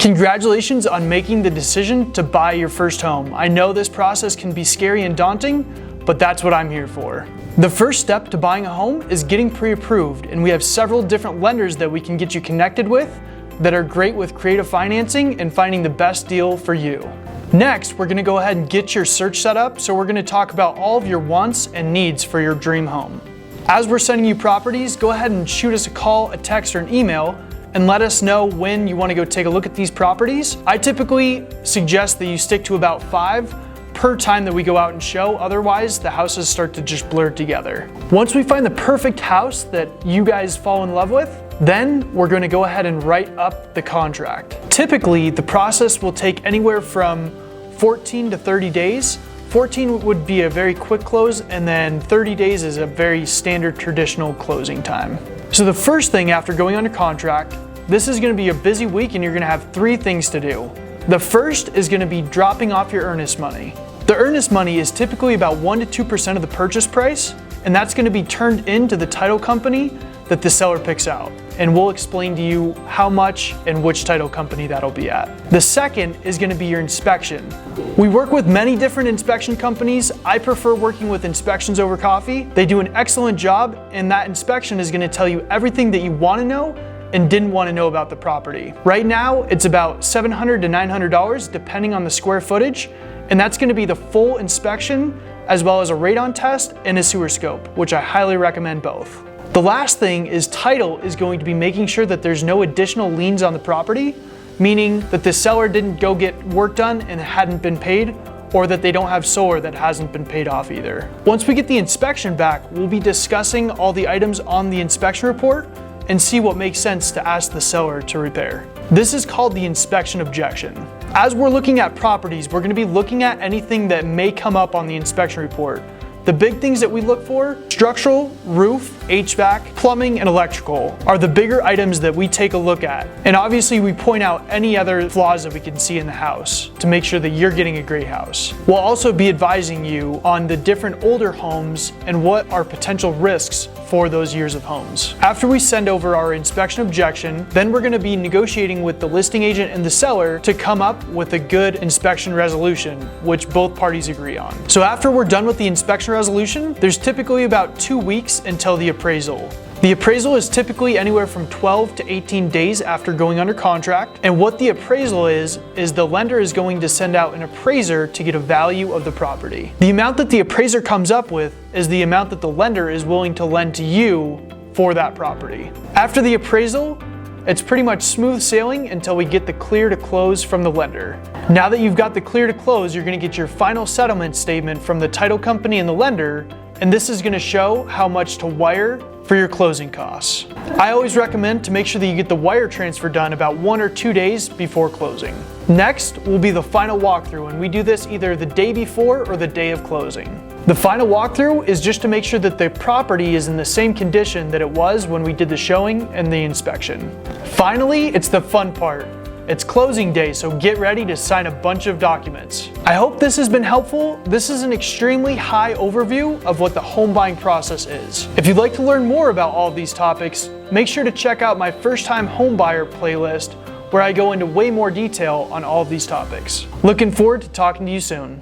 Congratulations on making the decision to buy your first home. I know this process can be scary and daunting, but that's what I'm here for. The first step to buying a home is getting pre-approved, and we have several different lenders that we can get you connected with that are great with creative financing and finding the best deal for you. Next, we're gonna go ahead and get your search set up, so we're gonna talk about all of your wants and needs for your dream home. As we're sending you properties, go ahead and shoot us a call, a text, or an email and let us know when you want to go take a look at these properties. I typically suggest that you stick to about 5 per time that we go out and show, otherwise the houses start to just blur together. Once we find the perfect house that you guys fall in love with, then we're going to go ahead and write up the contract. Typically, the process will take anywhere from 14 to 30 days. 14 would be a very quick close, and then 30 days is a very standard traditional closing time. So the first thing after going under contract, this is going to be a busy week and you're going to have 3 things to do. The first is going to be dropping off your earnest money. The earnest money is typically about 1 to 2% of the purchase price, and that's going to be turned into the title company that the seller picks out. And we'll explain to you how much and which title company that'll be at. The second is going to be your inspection. We work with many different inspection companies. I prefer working with Inspections Over Coffee. They do an excellent job, and that inspection is going to tell you everything that you want to know and didn't want to know about the property. Right now, it's about $700 to $900 depending on the square footage, and that's going to be the full inspection as well as a radon test and a sewer scope, which I highly recommend both. The last thing is title is going to be making sure that there's no additional liens on the property, meaning that the seller didn't go get work done and hadn't been paid, or that they don't have solar that hasn't been paid off either. Once we get the inspection back, we'll be discussing all the items on the inspection report and see what makes sense to ask the seller to repair. This is called the inspection objection. As we're looking at properties, we're going to be looking at anything that may come up on the inspection report. The big things that we look for: structural, roof, HVAC, plumbing, and electrical are the bigger items that we take a look at. And obviously we point out any other flaws that we can see in the house to make sure that you're getting a great house. We'll also be advising you on the different older homes and what are potential risks for those years of homes. After we send over our inspection objection, then we're going to be negotiating with the listing agent and the seller to come up with a good inspection resolution, which both parties agree on. So after we're done with the inspection resolution, there's typically about 2 weeks until the appraisal. The appraisal is typically anywhere from 12 to 18 days after going under contract, and what the appraisal is the lender is going to send out an appraiser to get a value of the property. The amount that the appraiser comes up with is the amount that the lender is willing to lend to you for that property. After the appraisal, it's pretty much smooth sailing until we get the clear to close from the lender. Now that you've got the clear to close, you're going to get your final settlement statement from the title company and the lender, and this is going to show how much to wire for your closing costs. I always recommend to make sure that you get the wire transfer done about 1 or 2 days before closing. Next will be the final walkthrough, and we do this either the day before or the day of closing. The final walkthrough is just to make sure that the property is in the same condition that it was when we did the showing and the inspection. Finally, it's the fun part. It's closing day, so get ready to sign a bunch of documents. I hope this has been helpful. This is an extremely high overview of what the home buying process is. If you'd like to learn more about all of these topics, make sure to check out my First Time Home Buyer playlist, where I go into way more detail on all of these topics. Looking forward to talking to you soon.